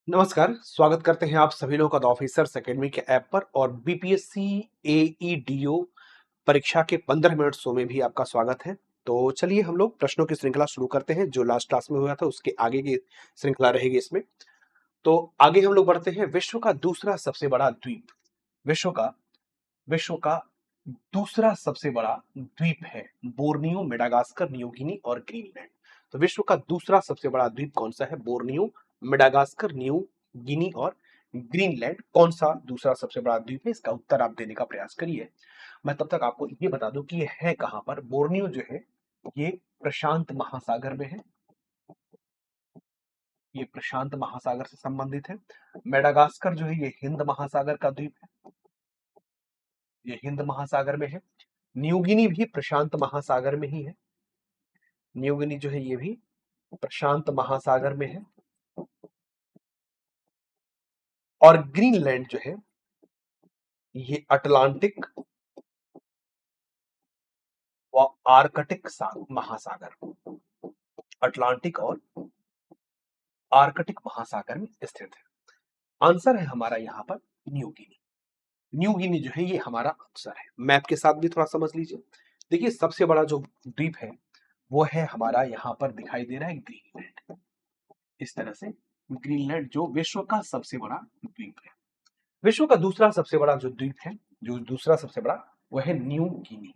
नमस्कार, स्वागत करते हैं आप सभी लोगों का द ऑफिसर्स एकेडमी के ऐप पर और बीपीएससी एईडीओ परीक्षा के 15 मिनट शो में भी आपका स्वागत है। तो चलिए हम लोग प्रश्नों की श्रृंखला शुरू करते हैं। जो लास्ट क्लास में हुआ था उसके आगे की श्रृंखला रहेगी इसमें। तो आगे हम लोग बढ़ते हैं। विश्व का दूसरा सबसे बड़ा द्वीप, विश्व का विश्व का दूसरा सबसे बड़ा द्वीप है बोर्नियो, मेडागास्कर, न्यू गिनी और ग्रीनलैंड। तो विश्व का दूसरा सबसे बड़ा द्वीप कौन सा है? बोर्नियो, मेडागास्कर, न्यू गिनी और ग्रीनलैंड। कौन सा दूसरा सबसे बड़ा द्वीप है? इसका उत्तर आप देने का प्रयास करिए। मैं तब तक आपको ये बता दूं कि ये है कहां पर। बोर्नियो जो है ये प्रशांत महासागर में है, ये प्रशांत महासागर से संबंधित है। मेडागास्कर जो है ये हिंद महासागर का द्वीप है, ये हिंद महासागर में है। न्यूगिनी भी प्रशांत महासागर में ही है, न्यूगिनी जो है ये भी प्रशांत महासागर में है। और ग्रीनलैंड जो है ये अटलांटिक व आर्कटिक महासागर, अटलांटिक और आर्कटिक महासागर में स्थित है। आंसर है हमारा यहाँ पर न्यूगिनी। न्यूगिनी जो है ये हमारा आंसर है। मैप के साथ भी थोड़ा समझ लीजिए। देखिए सबसे बड़ा जो द्वीप है वो है हमारा यहाँ पर दिखाई दे रहा है ग्रीनलैंड। इस तरह से ग्रीनलैंड जो विश्व का सबसे बड़ा द्वीप है। विश्व का दूसरा सबसे बड़ा जो द्वीप है, जो दूसरा सबसे बड़ा, वो है न्यू गिनी।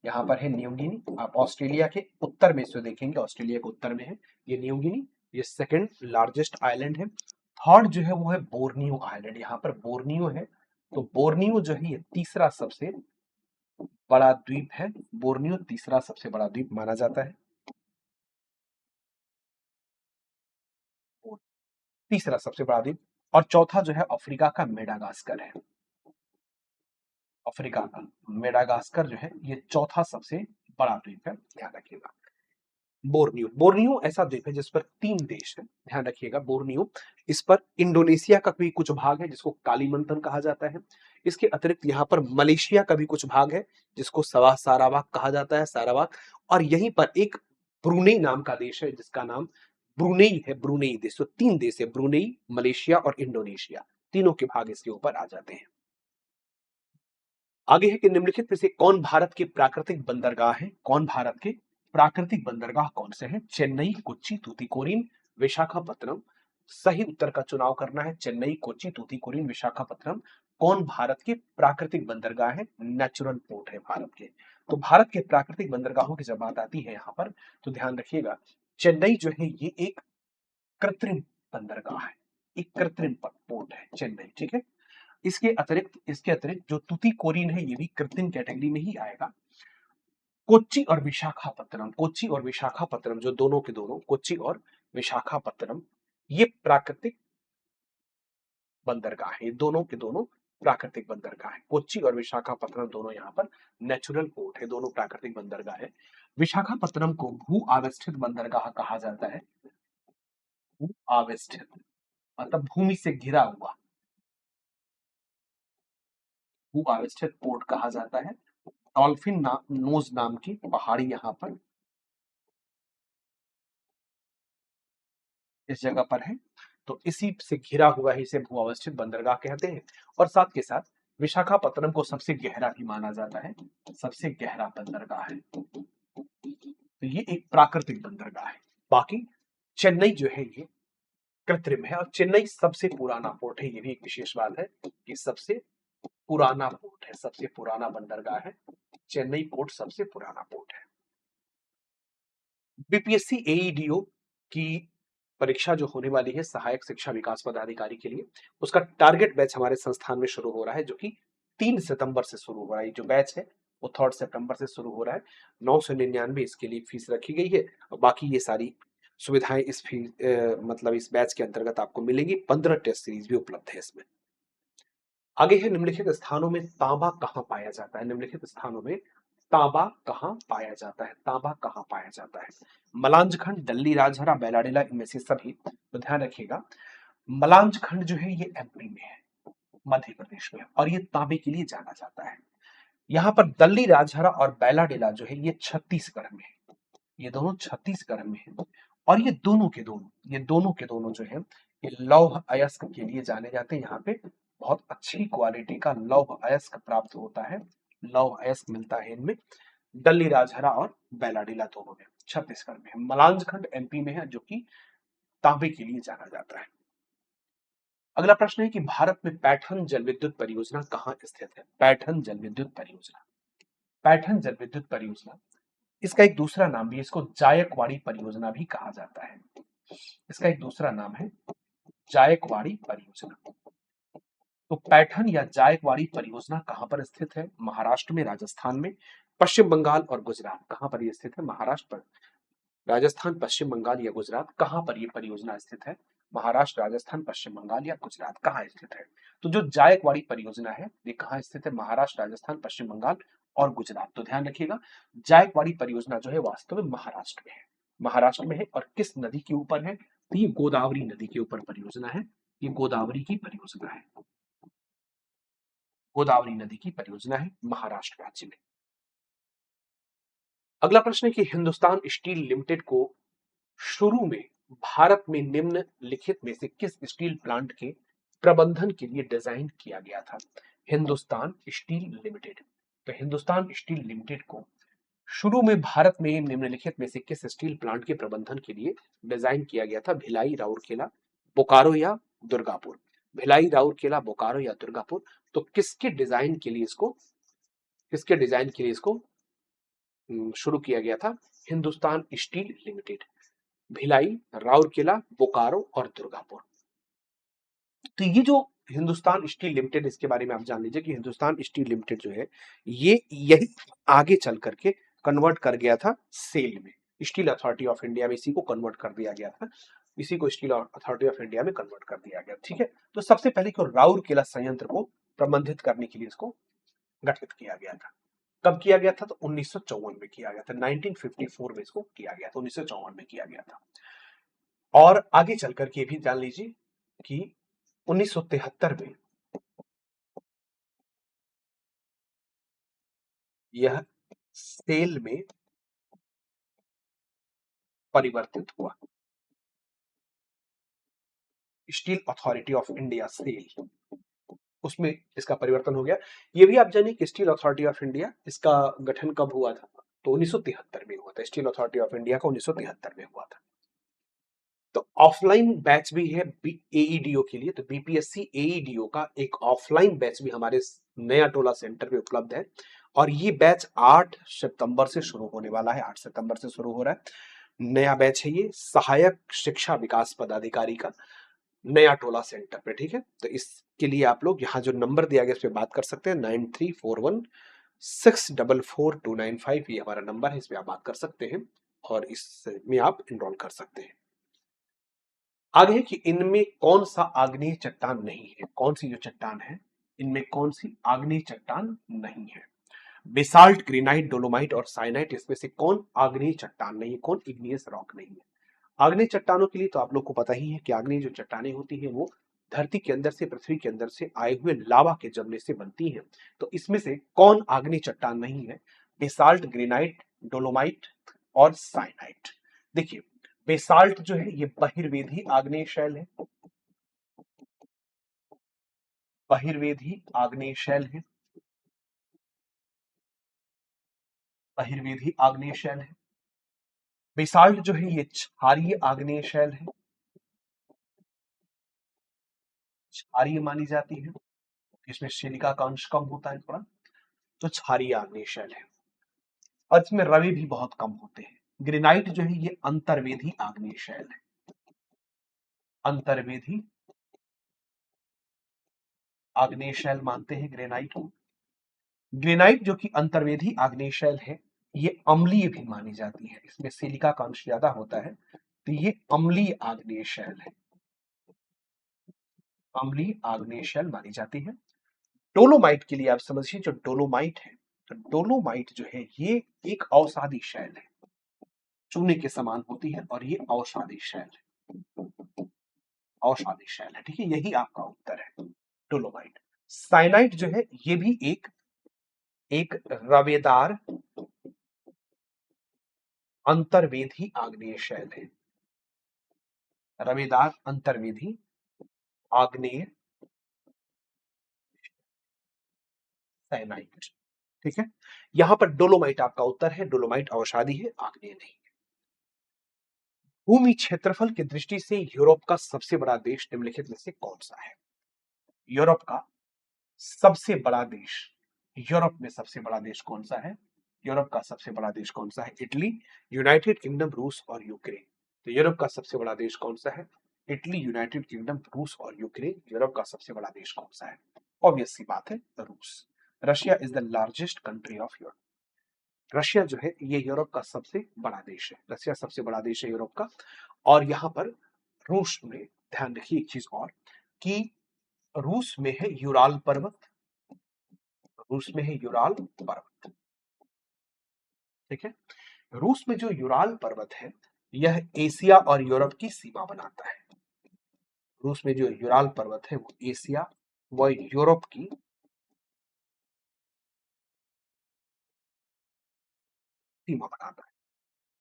यहाँ पर है न्यू गिनी। आप ऑस्ट्रेलिया के उत्तर में इसे देखेंगे, ऑस्ट्रेलिया के उत्तर में है ये न्यू गिनी। ये सेकंड लार्जेस्ट आइलैंड है। थर्ड जो है वो है बोर्नियो आइलैंड। यहाँ पर बोर्नियो है, तो बोर्नियो जो है ये तीसरा सबसे बड़ा द्वीप है। बोर्नियो तीसरा सबसे बड़ा द्वीप माना जाता है, तीसरा सबसे बड़ा द्वीप। और चौथा जो है अफ्रीका का मेडागास्कर है। अफ्रीका का मेडागास्कर जो है ये चौथा सबसे बड़ा द्वीप है, ध्यान रखिएगा। बोर्नियो, बोर्नियो ऐसा द्वीप है जिस पर 3 देश है, ध्यान रखिएगा। बोर्नियो, इस पर इंडोनेशिया का भी कुछ भाग है जिसको कालीमंतन कहा जाता है। इसके अतिरिक्त यहाँ पर मलेशिया का भी कुछ भाग है जिसको सारावाक कहा जाता है, सारावाक। और यहीं पर एक ब्रुनेई नाम का देश है जिसका नाम ब्रुनेई है, ब्रुनेई देश। तो 3 देश है, ब्रुनेई, मलेशिया और इंडोनेशिया, तीनों के भाग इसके ऊपर आ जाते हैं। आगे है कि निम्नलिखित में से कौन भारत के प्राकृतिक बंदरगाह है? कौन भारत के प्राकृतिक बंदरगाह कौन से हैं? चेन्नई, कोच्चि, तूतीकोरिन, विशाखापत्तनम। सही उत्तर का चुनाव करना है। चेन्नई, कोच्चि, तूतीकोरिन, विशाखापत्तनम कौन भारत के प्राकृतिक बंदरगाह है? नेचुरल पोर्ट है भारत के। तो भारत के प्राकृतिक बंदरगाहों की जब बात आती है यहाँ पर, तो ध्यान रखिएगा चेन्नई जो है ये एक कृत्रिम बंदरगाह है, एक कृत्रिम पोर्ट है चेन्नई, ठीक है। इसके अतिरिक्त जो तूतीकोरिन है ये भी कृत्रिम कैटेगरी में ही आएगा। कोच्चि और विशाखापत्तनम, कोच्चि और विशाखापत्तनम जो दोनों के दोनों, कोच्चि और विशाखापत्तनम, ये प्राकृतिक बंदरगाह है। ये दोनों के दोनों प्राकृतिक बंदरगाह है। कोच्चि और विशाखापत्तनम दोनों यहाँ पर नेचुरल पोर्ट है, दोनों प्राकृतिक बंदरगाह है। विशाखापत्तनम को भू आवेष्टित बंदरगाह कहा जाता है। भू आवेष्टित मतलब भूमि से घिरा हुआ, भू आवेष्टित पोर्ट कहा जाता है। डॉल्फिन नोज नाम की पहाड़ी यहाँ पर इस जगह पर है, तो इसी से घिरा हुआ है, इसे भू अवस्थित बंदरगाह कहते हैं। और साथ के साथ विशाखापत्तनम को सबसे गहरा भी माना जाता है, सबसे गहरा बंदरगाह है। तो ये एक प्राकृतिक बंदरगाह है। बाकी चेन्नई जो है ये कृत्रिम है, और चेन्नई सबसे पुराना पोर्ट है। ये भी एक विशेष बात है कि सबसे पुराना पोर्ट है, सबसे पुराना बंदरगाह है चेन्नई पोर्ट, सबसे पुराना पोर्ट है। बीपीएससी एईडीओ की परीक्षा जो होने वाली है सहायक शिक्षा विकास पदाधिकारी के लिए, उसका टारगेट बैच हमारे संस्थान में शुरू हो रहा है, जो कि 3 सितंबर से शुरू हो रहा है। जो बैच है वो 3 सितंबर से शुरू हो रहा है। 999 इसके लिए फीस रखी गई है, और बाकी ये सारी सुविधाएं इस फीस मतलब इस बैच के अंतर्गत आपको मिलेगी। 15 टेस्ट सीरीज भी उपलब्ध है इसमें। आगे है निम्नलिखित स्थानों में तांबा कहाँ पाया जाता है? निम्नलिखित स्थानों में तांबा कहाँ पाया जाता है? तांबा कहाँ पाया जाता है? मलांज खंड, दल्ली राजहरा, बैलाडेला, इनमें से सभी। तो ध्यान रखिएगा मलांज खंड जो है ये एमपी में है, मध्य प्रदेश में, और ये तांबे के लिए जाना जाता है। यहाँ पर दल्ली राजहरा और बैलाडेला जो है ये छत्तीसगढ़ में है, ये दोनों छत्तीसगढ़ में है। और ये दोनों के दोनों जो है ये लौह अयस्क के लिए जाने जाते हैं। यहाँ पे बहुत अच्छी क्वालिटी का लौह अयस्क प्राप्त होता है, लौह अयस्क मिलता है इनमें। दल्ली राजहरा और बैलाडीला दोनों में, छत्तीसगढ़ में है। मलांजखंड एमपी में है, जो कि तांबे के लिए जाना जाता है। अगला प्रश्न है कि भारत में पैठन जल विद्युत परियोजना कहाँ स्थित है? पैठन जल विद्युत परियोजना, पैठन जल विद्युत परियोजना, इसका एक दूसरा नाम भी, इसको जायकवाड़ी परियोजना भी कहा जाता है। इसका एक दूसरा नाम है जायकवाड़ी परियोजना। तो पैठन या जायकवाड़ी परियोजना कहां पर स्थित है? महाराष्ट्र में, राजस्थान में, पश्चिम बंगाल और गुजरात। कहां पर यह स्थित है? महाराष्ट्र, राजस्थान, पश्चिम बंगाल या गुजरात, कहां पर यह परियोजना स्थित है? महाराष्ट्र, राजस्थान, पश्चिम बंगाल या गुजरात, कहां स्थित है? तो जो जायकवाड़ी परियोजना है ये कहां स्थित है? महाराष्ट्र, राजस्थान, पश्चिम बंगाल और गुजरात। तो ध्यान रखिएगा, जायकवाड़ी परियोजना जो है वास्तव में महाराष्ट्र में है, महाराष्ट्र में है। और किस नदी के ऊपर है? तो ये गोदावरी नदी के ऊपर परियोजना है, ये गोदावरी की परियोजना है, गोदावरी नदी की परियोजना है महाराष्ट्र राज्य में। अगला प्रश्न है कि हिंदुस्तान स्टील लिमिटेड को शुरू में भारत में निम्नलिखित में से किस स्टील प्लांट के प्रबंधन के लिए डिजाइन किया गया था? हिंदुस्तान स्टील लिमिटेड, तो हिंदुस्तान स्टील लिमिटेड को शुरू में भारत में निम्नलिखित में से किस स्टील प्लांट के प्रबंधन के लिए डिजाइन किया गया था? भिलाई, राउरकेला, बोकारो या दुर्गापुर। भिलाई, राउरकेला, बोकारो या दुर्गापुर। तो किसके डिजाइन के लिए इसको, किसके डिजाइन के लिए इसको शुरू किया गया था? हिंदुस्तान स्टील लिमिटेड, भिलाई, राउरकेला, बोकारो और दुर्गापुर। तो ये जो हिंदुस्तान स्टील लिमिटेड, इसके बारे में आप जान लीजिए कि हिंदुस्तान स्टील लिमिटेड जो है ये यही आगे चल करके कन्वर्ट कर गया था सेल में, स्टील अथॉरिटी ऑफ इंडिया में इसी को कन्वर्ट कर दिया गया था, इसी को स्टील अथॉरिटी ऑफ इंडिया में कन्वर्ट कर दिया गया। ठीक है, तो सबसे पहले को राउरकेला संयंत्र को प्रबंधित करने के लिए इसको गठित किया गया था। कब किया गया था? तो 1954 में किया गया था, 1954 में इसको किया गया था, 1954 में किया गया था। और आगे चल करके भी जान लीजिए कि 1973 में यह सेल में परिवर्तित हुआ, Steel Authority of India SAIL, उसमें इसका परिवर्तन हो गया। ये भी आप जानिए कि स्टील अथॉरिटी ऑफ इंडिया, इसका गठन कब हुआ था? तो 1973 में हुआ था, स्टील अथॉरिटी ऑफ इंडिया का 1973 में हुआ था। तो ऑफलाइन बैच भी है एईडीओ के लिए, तो बीपीएससी एईडीओ का एक ऑफलाइन बैच भी हमारे नया टोला सेंटर पे उपलब्ध है। और ये बैच 8 सितंबर से शुरू होने वाला है, 8 सितंबर से शुरू हो रहा है। नया बैच है ये, सहायक शिक्षा विकास पदाधिकारी का, नया टोला सेंटर पे। ठीक है, तो इसके लिए आप लोग यहाँ जो नंबर दिया गया इस पे बात कर सकते हैं, 9341644295, ये हमारा नंबर है, इस पे आप बात कर सकते हैं और इसमें आप इनरोल कर सकते हैं। आगे है कि इनमें कौन सा आग्नेय चट्टान नहीं है? कौन सी जो चट्टान है इनमें कौन सी आग्नेय चट्टान नहीं है? बेसाल्ट, ग्रेनाइट, डोलोमाइट और साइनाइट, इसमें से कौन आग्नेय चट्टान नहीं है, कौन इग्नियस रॉक नहीं है? आग्नेय चट्टानों के लिए तो आप लोग को पता ही है कि आग्नेय जो चट्टानें होती हैं वो धरती के अंदर से, पृथ्वी के अंदर से आए हुए लावा के जमने से बनती हैं। तो इसमें से कौन आग्नेय चट्टान नहीं है? बेसाल्ट, ग्रेनाइट, डोलोमाइट और साइनाइट। देखिए, बेसाल्ट जो है ये बहिर्वेधी आग्नेय शैल है, बहिर्वेधी आग्नेय शैल है, बहिर्वेधी आग्नेय शैल है। बेसाल्ट जो है ये क्षारीय आग्नेय शैल है, क्षारीय मानी जाती है, इसमें सिलिका का अंश कम होता है थोड़ा, तो क्षारीय आग्नेय शैल है। और इसमें रवि भी बहुत कम होते हैं। ग्रेनाइट जो है ये अंतर्वेधी आग्नेय शैल है, अंतर्वेधी आग्नेय शैल मानते हैं ग्रेनाइट को। ग्रेनाइट जो कि अंतर्वेधी आग्नेय शैल है ये अम्लीय भी मानी जाती है, इसमें सिलिका का अंश ज्यादा होता है, तो ये अम्लीय आग्नेय शैल है, अम्लीय आग्नेय शैल मानी जाती है। डोलोमाइट के लिए आप समझिए, जो डोलोमाइट है, तो डोलोमाइट जो है ये एक औषधि शैल है, चूने के समान होती है और ये औषधि शैल है, औषधि शैल है। ठीक है, यही आपका उत्तर है, डोलोमाइट। साइनाइट जो है ये भी एक एक रवेदार अंतर्वेधी आग्नेय शैल है, रवेदार अंतर्वेधी आग्नेय साइनाइड। ठीक है, यहां पर डोलोमाइट आपका उत्तर है, डोलोमाइट अवसादी है, आग्नेय नहीं। भूमि क्षेत्रफल की दृष्टि से यूरोप का सबसे बड़ा देश निम्नलिखित में से कौन सा है? यूरोप का सबसे बड़ा देश, यूरोप में सबसे बड़ा देश कौन सा है? यूरोप का सबसे बड़ा देश कौन सा है? इटली, यूनाइटेड किंगडम, रूस और यूक्रेन। तो यूरोप का सबसे बड़ा देश कौन सा है? इटली, यूनाइटेड किंगडम, रूस और यूक्रेन। यूरोप का सबसे बड़ा देश कौन सा है? ऑब्वियस सी बात है, रूस। Russia is the largest country of Europe. Russia जो है ये यूरोप का सबसे बड़ा देश है, रशिया सबसे बड़ा देश है यूरोप का। और यहां पर रूस में ध्यान रखिए एक चीज और, कि रूस में है यूराल पर्वत, रूस में है यूराल पर्वत। ठीक है, रूस में जो यूराल पर्वत है यह एशिया और यूरोप की सीमा बनाता है। रूस में जो यूराल पर्वत है वो एशिया व यूरोप की सीमा बनाता है।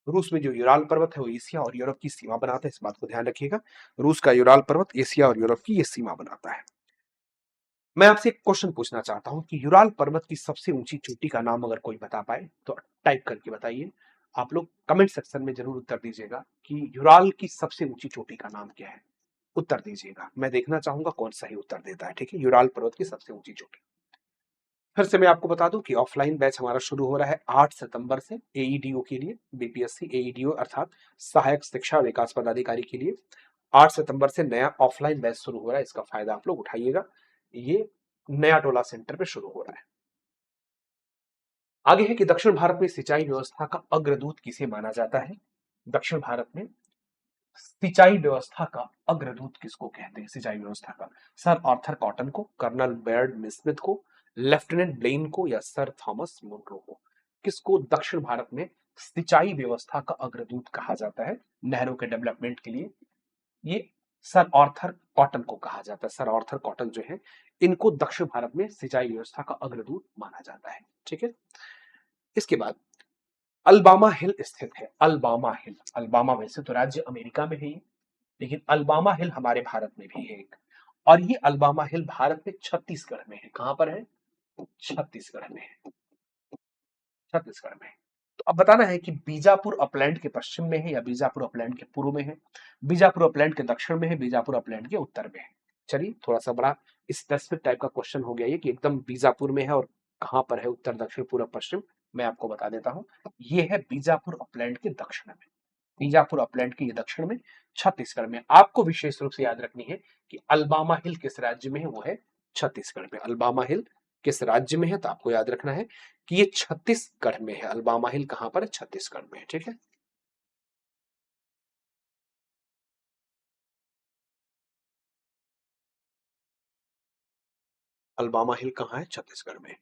रूस में जो यूराल पर्वत है वो एशिया और यूरोप की सीमा बनाता है, इस बात को ध्यान रखिएगा। रूस का यूराल पर्वत एशिया और यूरोप की ये सीमा बनाता है। मैं आपसे एक क्वेश्चन पूछना चाहता हूं कि यूराल पर्वत की सबसे ऊंची चोटी का नाम अगर कोई बता पाए तो टाइप करके बताइए। आप लोग कमेंट सेक्शन में जरूर उत्तर दीजिएगा कि यूराल की सबसे ऊंची चोटी का नाम क्या है। उत्तर दीजिएगा, मैं देखना चाहूंगा कौन सही उत्तर देता है। ठीक है, यूराल पर्वत की सबसे ऊंची चोटी। फिर से मैं आपको बता दूं कि ऑफलाइन बैच हमारा शुरू हो रहा है 8 सितंबर से एईडीओ के लिए, बीपीएससी एईडीओ अर्थात सहायक शिक्षा विकास पदाधिकारी के लिए 8 सितंबर से नया ऑफलाइन बैच शुरू हो रहा है। इसका फायदा आप लोग उठाइएगा। ये नया टोला सेंटर पे शुरू हो रहा है। आगे है कि दक्षिण भारत में सिंचाई व्यवस्था का अग्रदूत किसे माना जाता है? दक्षिण भारत में सिंचाई व्यवस्था का अग्रदूत किसको कहते हैं? सिंचाई व्यवस्था का सर आर्थर कॉटन को, कर्नल बेयर्ड स्मिथ को, लेफ्टिनेंट ब्लेन को या सर थॉमस मुनरो को? किसको दक्षिण भारत में सिंचाई व्यवस्था का अग्रदूत कहा जाता है नहरों के डेवलपमेंट के लिए? ये सर आर्थर कॉटन को कहा जाता है। सर आर्थर कॉटन जो है इनको दक्षिण भारत में सिंचाई व्यवस्था का अग्रदूत माना जाता है। ठीक है, इसके बाद अल्बामा हिल स्थित है। अल्बामा हिल, अल्बामा वैसे तो राज्य अमेरिका में है ये, लेकिन अल्बामा हिल हमारे भारत में भी है एक। और ये अल्बामा हिल भारत में छत्तीसगढ़ में है। कहां पर है? छत्तीसगढ़ में है, छत्तीसगढ़ में है। तो अब बताना है कि बीजापुर अपलैंड के पश्चिम में है या बीजापुर अपलैंड के पूर्व में है, बीजापुर अपलैंड के दक्षिण में है, बीजापुर अपलैंड के उत्तर में है। चलिए थोड़ा सा बड़ा स्पेसिफिक टाइप का क्वेश्चन हो गया ये कि एकदम बीजापुर में है और कहां पर है, उत्तर दक्षिण पूर्व पश्चिम। मैं आपको बता देता हूं, ये है बीजापुर अपलैंड के दक्षिण में, बीजापुर अपलैंड के ये दक्षिण में छत्तीसगढ़ में। आपको विशेष रूप से याद रखनी है कि अल्बामा हिल किस राज्य में है, वो है छत्तीसगढ़ में। अल्बामा हिल किस राज्य में है तो आपको याद रखना है कि ये छत्तीसगढ़ में है। अल्बामा हिल कहां पर है? छत्तीसगढ़ में है। ठीक है, अल्बामा हिल कहां है? छत्तीसगढ़ में।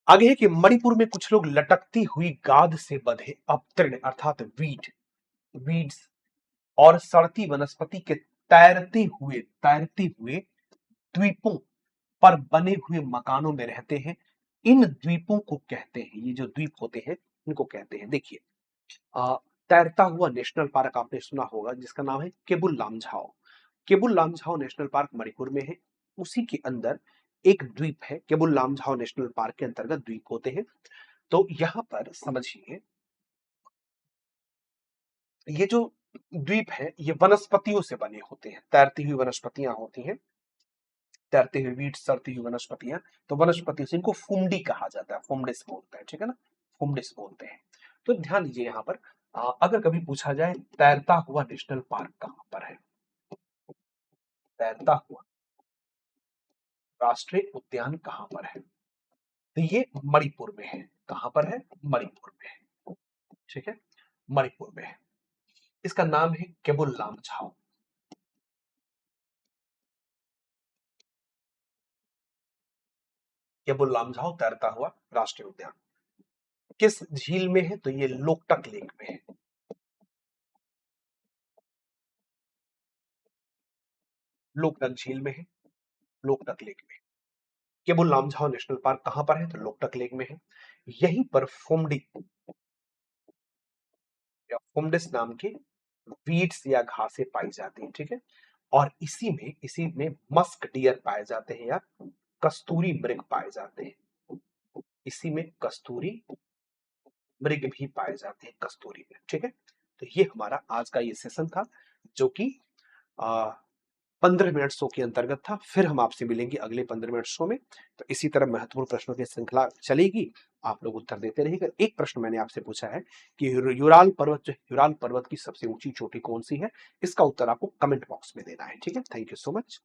आगे है कि मणिपुर में कुछ लोग लटकती हुई गाद से बंधे अवतीर्ण अर्थात वीड्स और सड़ती वनस्पति के तैरते हुए द्वीपों पर बने हुए मकानों में रहते हैं। इन द्वीपों को कहते हैं, ये जो द्वीप होते हैं इनको कहते हैं, देखिए तैरता हुआ नेशनल पार्क आपने सुना होगा जिसका नाम है केबुल लामझाओ। केबुल लामझाओ नेशनल पार्क मणिपुर में है, उसी के अंदर एक द्वीप है। केबुल लामझाओ नेशनल पार्क के अंतर्गत द्वीप होते हैं। तो यहां पर समझिए ये जो द्वीप है ये वनस्पतियों से बने होते हैं, तैरती हुई वनस्पतियां होती हैं, तैरते हुए वीट सड़ती हुई वनस्पतियां। तो वनस्पति से इनको फुमडी कहा जाता है, फुमडिस बोलते हैं। ठीक है ना, फुमडिस बोलते हैं। तो ध्यान दीजिए यहां पर अगर कभी पूछा जाए तैरता हुआ नेशनल पार्क कहां पर है, तैरता हुआ राष्ट्रीय उद्यान कहां पर है, तो ये मणिपुर में है। कहां पर है? मणिपुर में है। ठीक है, मणिपुर में है। इसका नाम है केबुल लामझाओ। केबुल लामझाओ तैरता हुआ राष्ट्रीय उद्यान किस झील में है, तो ये लोकटक लेक में है। लोकटक झील में है, लोकटक लेक में। केबुल लामझाओ नेशनल पार्क कहां पर है, तो लोकटक लेक में है। यहीं पर फुमडी या फुमडिस नाम की वीड्स या घासें पाई जाती हैं। ठीक है, और इसी में मस्क डियर पाए जाते हैं या कस्तूरी मृग पाए जाते हैं। इसी में कस्तूरी मृग भी पाए जाते हैं, कस्तूरी मृग। ठीक है, तो ये हमारा आज का ये सेशन था जो कि 15 मिनट शो के अंतर्गत था। फिर हम आपसे मिलेंगे अगले 15 मिनट शो में। तो इसी तरह महत्वपूर्ण प्रश्नों की श्रृंखला चलेगी, आप लोग उत्तर देते रहिएगा। एक प्रश्न मैंने आपसे पूछा है कि यूराल पर्वत की सबसे ऊंची चोटी कौन सी है? इसका उत्तर आपको कमेंट बॉक्स में देना है। ठीक है, थैंक यू सो मच।